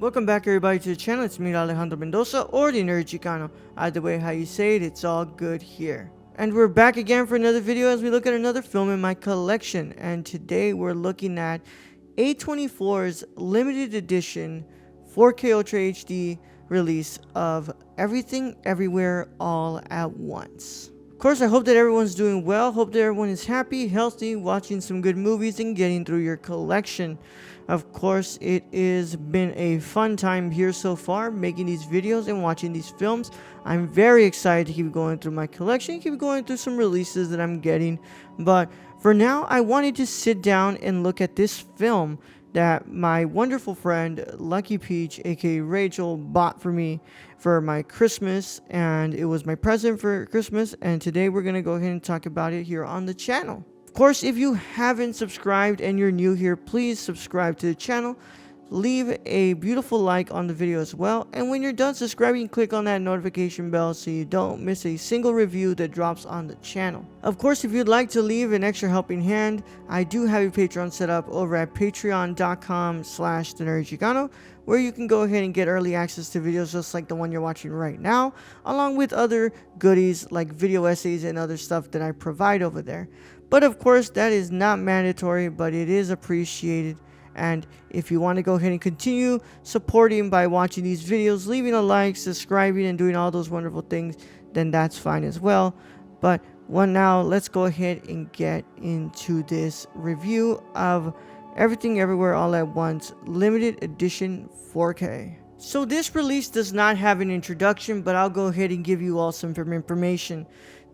Welcome back everybody to the channel. It's me, Alejandro Mendoza, or the Nerd Chicano. Either way how you say it, it's all good here. And we're back again for another video as we look at another film in my collection. And today we're looking at A24's limited edition 4K Ultra HD release of Everything Everywhere All at Once. Of course, I hope that everyone's doing well. Hope that everyone is happy, healthy, watching some good movies, and getting through your collection. Of course, it has been a fun time here so far, making these videos and watching these films. I'm very excited to keep going through my collection, keep going through some releases that I'm getting. But for now, I wanted to sit down and look at this film that my wonderful friend Lucky Peach, aka Rachel, bought for me for my Christmas, and it was my present for Christmas, and today we're gonna go ahead and talk about it here on the channel. Of course, if you haven't subscribed and you're new here, please subscribe to the channel. Leave a beautiful like on the video as well, and when you're done subscribing, click on that notification bell so you don't miss a single review that drops on the channel. Of course, if you'd like to leave an extra helping hand, I do have a Patreon set up over at patreon.com/thenerdchicano, where you can go ahead and get early access to videos just like the one you're watching right now, along with other goodies like video essays and other stuff that I provide over there. But of course, that is not mandatory, but it is appreciated. And if you want to go ahead and continue supporting by watching these videos, leaving a like, subscribing, and doing all those wonderful things, then that's fine as well. But now let's go ahead and get into this review of Everything Everywhere All at Once limited edition 4K. So this release does not have an introduction, but I'll go ahead and give you all some information.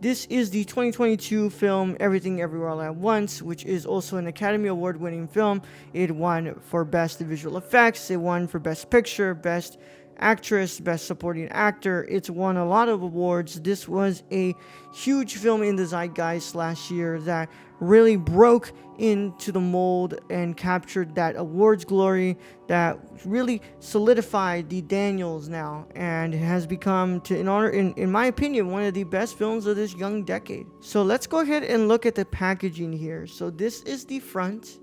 This is the 2022 film Everything Everywhere All at Once, which is also an Academy Award winning film. It won for Best Visual Effects, it won for Best Picture, Best Actress, Best Supporting Actor. It's won a lot of awards. This was a huge film in the zeitgeist last year that really broke into the mold and captured that awards glory that really solidified the Daniels now, and has become, in my opinion, one of the best films of this young decade. So let's go ahead and look at the packaging here. So this is the front,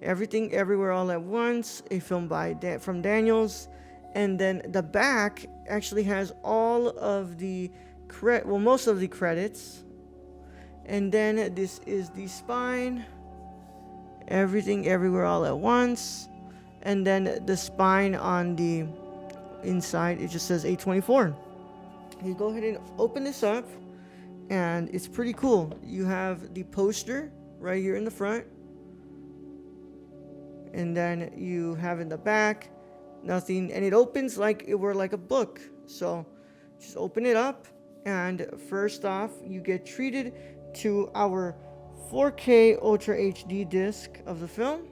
Everything Everywhere All at Once, a film from Daniels. And then the back actually has all of the most of the credits. And then this is the spine, Everything Everywhere All at Once. And then the spine on the inside, it just says A24. You go ahead and open this up, and it's pretty cool. You have the poster right here in the front, and then you have in the back nothing, and it opens like it were like a book. So just open it up, and first off, you get treated to our 4K Ultra HD disc of the film.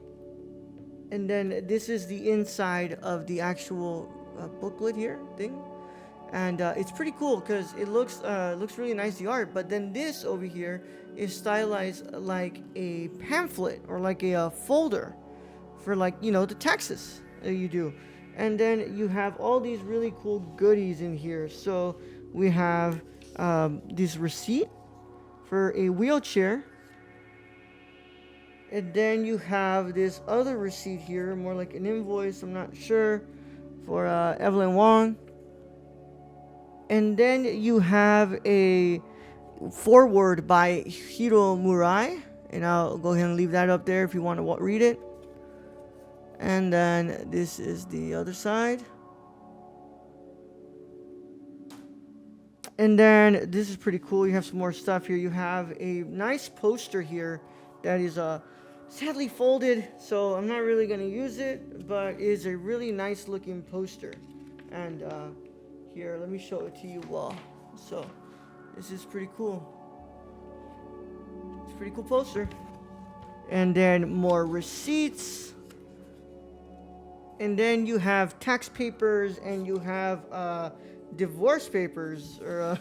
And then this is the inside of the actual booklet here thing, and it's pretty cool because it looks really nice, the art. But then this over here is stylized like a pamphlet or like a folder for, like, you know, the taxes you do. And then you have all these really cool goodies in here. So we have this receipt for a wheelchair. And then you have this other receipt here, more like an invoice, I'm not sure, for Evelyn Wong. And then you have a foreword by Hiro Murai. And I'll go ahead and leave that up there if you want to read it. And then this is the other side. And then this is pretty cool. You have some more stuff here. You have a nice poster here that is sadly folded, so I'm not really going to use it, but it is a really nice looking poster. And here, let me show it to you all. So this is pretty cool. It's a pretty cool poster. And then more receipts. And then you have tax papers, and you have divorce papers, or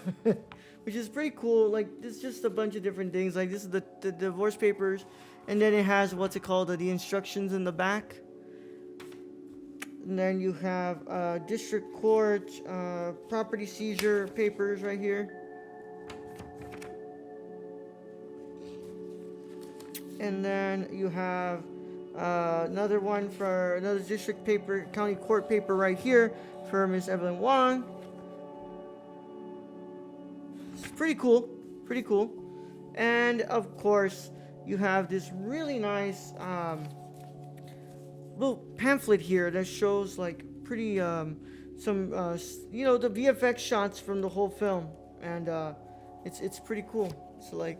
which is pretty cool. Like, it's just a bunch of different things. Like, this is the divorce papers, and then it has what's it called, the instructions in the back. And then you have district court property seizure papers right here. And then you have Another one for another district paper, county court paper right here for Miss Evelyn Wong. It's pretty cool, pretty cool. And of course, you have this really nice little pamphlet here that shows like pretty some the VFX shots from the whole film, and it's pretty cool. So like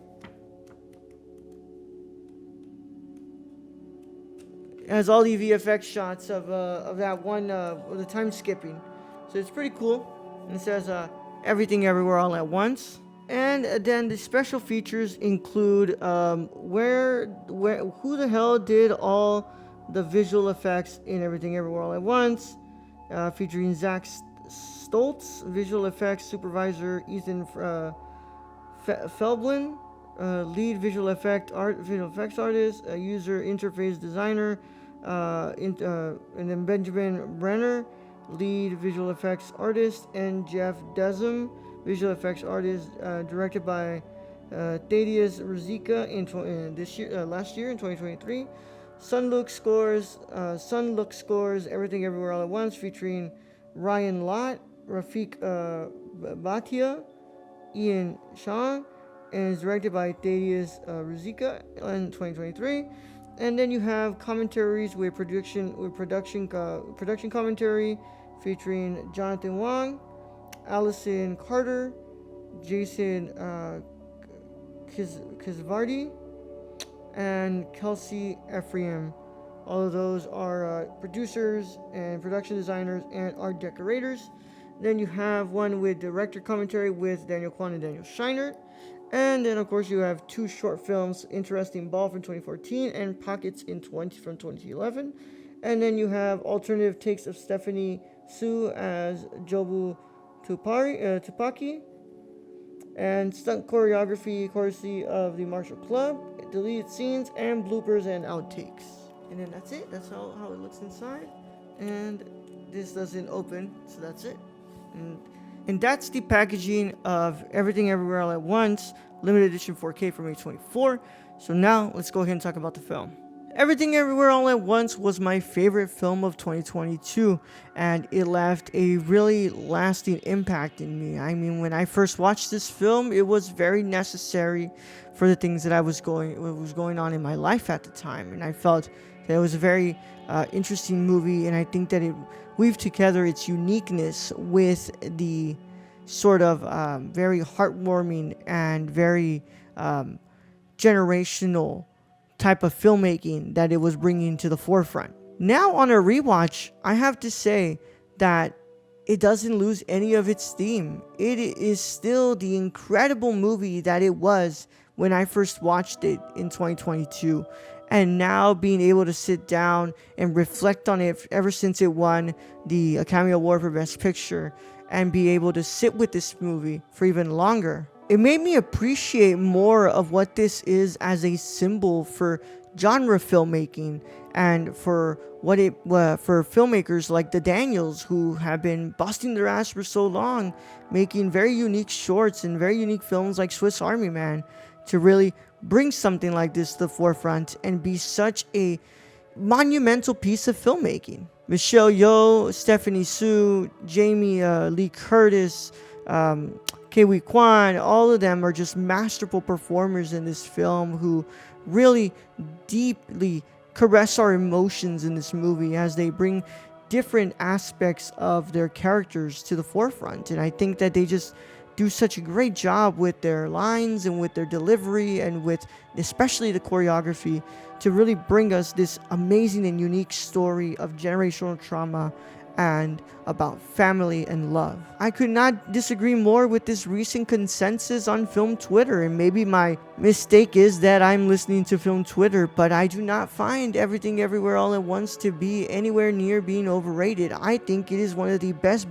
it has all the VFX shots of that one of the time skipping, so it's pretty cool. And it says everything everywhere all at once. And then the special features include where who the hell did all the visual effects in Everything Everywhere All at Once, featuring Zach Stoltz, visual effects supervisor Ethan Felblin, lead visual effects artist, user interface designer, and then Benjamin Brenner, lead visual effects artist, and Jeff Desum, visual effects artist, directed by Thaddeus Ruzicka last year in 2023. Sunlook scores Everything Everywhere All at Once, featuring Ryan Lott, Rafik Bhatia, Ian Shaw, and is directed by Thaddeus Ruzicka in 2023. And then you have commentaries with production commentary featuring Jonathan Wong, Allison Carter, Jason Kizvardi, and Kelsey Ephraim. All of those are producers and production designers and art decorators. Then you have one with director commentary with Daniel Kwan and Daniel Scheinert. And then, of course, you have two short films, Interesting Ball from 2014 and Pockets from 2011. And then you have alternative takes of Stephanie Su as Jobu Tupaki, and stunt choreography courtesy of the Marshall Club, deleted scenes, and bloopers and outtakes. And then that's it. That's how it looks inside. And this doesn't open, so that's it. And that's the packaging of Everything Everywhere All at Once, limited edition 4K from A24. So now let's go ahead and talk about the film. Everything Everywhere All at Once was my favorite film of 2022, and it left a really lasting impact in me. I mean, when I first watched this film, it was very necessary for the things that was going on in my life at the time, and I felt that it was a very interesting movie, and I think that it weaved together its uniqueness with the sort of very heartwarming and very generational type of filmmaking that it was bringing to the forefront. Now on a rewatch, I have to say that it doesn't lose any of its theme. It is still the incredible movie that it was when I first watched it in 2022. And now being able to sit down and reflect on it ever since it won the Academy Award for Best Picture and be able to sit with this movie for even longer. It made me appreciate more of what this is as a symbol for genre filmmaking and for for filmmakers like the Daniels, who have been busting their ass for so long, making very unique shorts and very unique films like Swiss Army Man, to really bring something like this to the forefront and be such a monumental piece of filmmaking. Michelle Yeoh, Stephanie Su, Jamie Lee Curtis, Kiwi Kwan, all of them are just masterful performers in this film who really deeply caress our emotions in this movie as they bring different aspects of their characters to the forefront. And I think that they just do such a great job with their lines and with their delivery and with especially the choreography to really bring us this amazing and unique story of generational trauma and about family and love. I could not disagree more with this recent consensus on film Twitter, and maybe my mistake is that I'm listening to film Twitter, but I do not find Everything Everywhere All at Once to be anywhere near being overrated. I think it is one of the best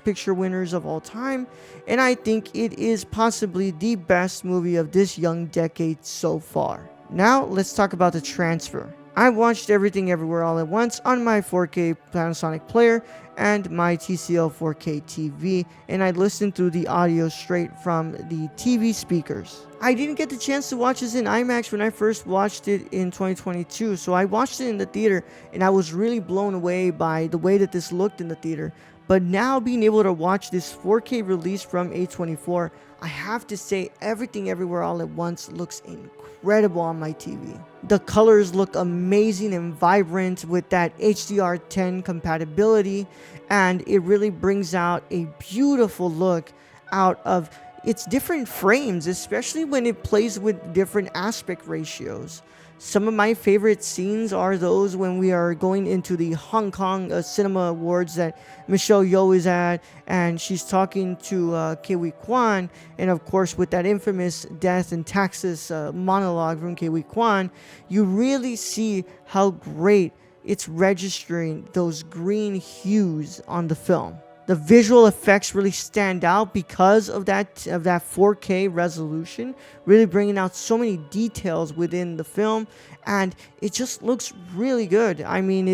picture winners of all time, and I think it is possibly the best movie of this young decade so far. Now let's talk about the transfer. I watched Everything Everywhere All at Once on my 4K Panasonic player and my TCL 4K TV, and I listened through the audio straight from the TV speakers. I didn't get the chance to watch this in IMAX when I first watched it in 2022, so I watched it in the theater, and I was really blown away by the way that this looked in the theater. But now being able to watch this 4K release from A24, I have to say Everything Everywhere All at Once looks incredible on my TV. The colors look amazing and vibrant with that HDR10 compatibility, and it really brings out a beautiful look out of its different frames, especially when it plays with different aspect ratios. Some of my favorite scenes are those when we are going into the Hong Kong Cinema Awards that Michelle Yeoh is at, and she's talking to Kiwi Kwan, and of course with that infamous death and taxes monologue from Kiwi Kwan, you really see how great it's registering those green hues on the film. The visual effects really stand out because of that 4K resolution, really bringing out so many details within the film, and it just looks really good. I mean,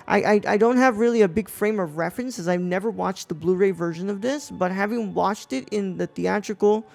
I don't have really a big frame of reference as I've never watched the Blu-ray version of this, but having watched it in the theatrical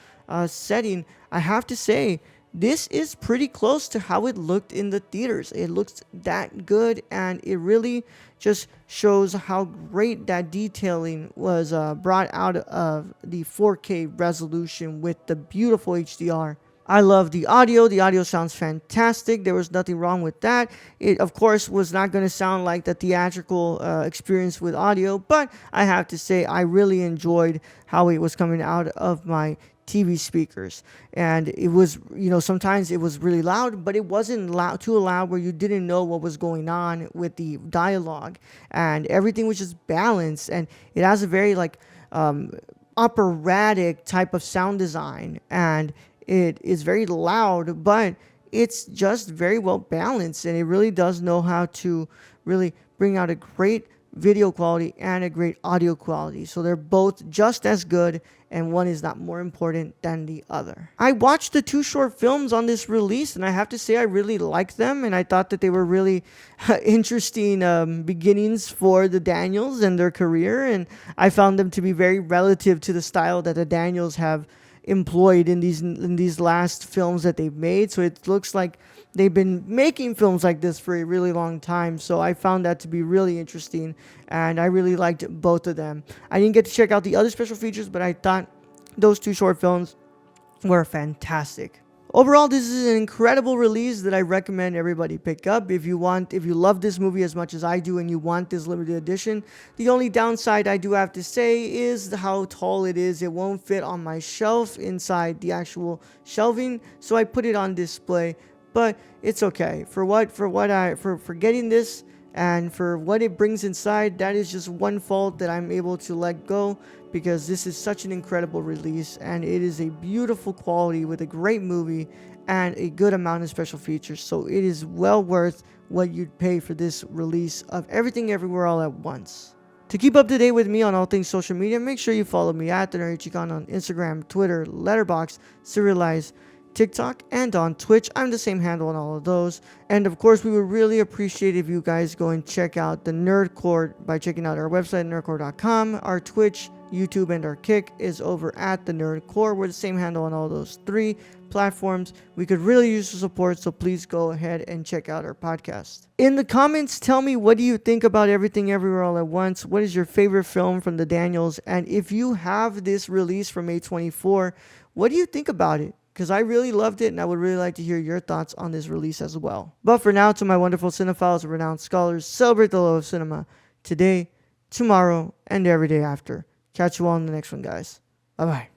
setting, I have to say, this is pretty close to how it looked in the theaters. It looks that good, and it really just shows how great that detailing was brought out of the 4K resolution with the beautiful HDR. I love the audio. The audio sounds fantastic. There was nothing wrong with that. It, of course, was not going to sound like the theatrical experience with audio, but I have to say I really enjoyed how it was coming out of my TV speakers. And it was, sometimes it was really loud, but it wasn't too loud where you didn't know what was going on with the dialogue, and everything was just balanced, and it has a very operatic type of sound design, and it is very loud, but it's just very well balanced, and it really does know how to really bring out a great video quality and a great audio quality. So they're both just as good, and one is not more important than the other. I watched the 2 short films on this release, and I have to say I really liked them, and I thought that they were really interesting beginnings for the Daniels and their career, and I found them to be very relative to the style that the Daniels have employed in these last films that they've made. So it looks like they've been making films like this for a really long time. So I found that to be really interesting, and I really liked both of them. I didn't get to check out the other special features, but I thought those 2 short films were fantastic. Overall, this is an incredible release that I recommend everybody pick up. If you love this movie as much as I do and you want this limited edition, the only downside I do have to say is how tall it is. It won't fit on my shelf inside the actual shelving, so I put it on display, but it's okay. For getting this and for what it brings inside, that is just one fault that I'm able to let go, because this is such an incredible release, and it is a beautiful quality with a great movie and a good amount of special features. So it is well worth what you'd pay for this release of Everything Everywhere All at Once. To keep up to date with me on all things social media, make sure you follow me at The Nerdy Chicon on Instagram, Twitter, Letterboxd, Serialized, TikTok, and on Twitch. I'm the same handle on all of those. And of course, we would really appreciate if you guys go and check out the Nerd Court by checking out our website, nerdcore.com. Our Twitch, YouTube, and our Kick is over at the Nerd Core. We're the same handle on all those 3 platforms. We could really use the support, so please go ahead and check out our podcast. In the comments, tell me, what do you think about Everything Everywhere All at Once? What is your favorite film from the Daniels? And if you have this release from A24, what do you think about it? Because I really loved it, and I would really like to hear your thoughts on this release as well. But for now, to my wonderful cinephiles and renowned scholars, celebrate the love of cinema today, tomorrow, and every day after. Catch you all in the next one, guys. Bye-bye.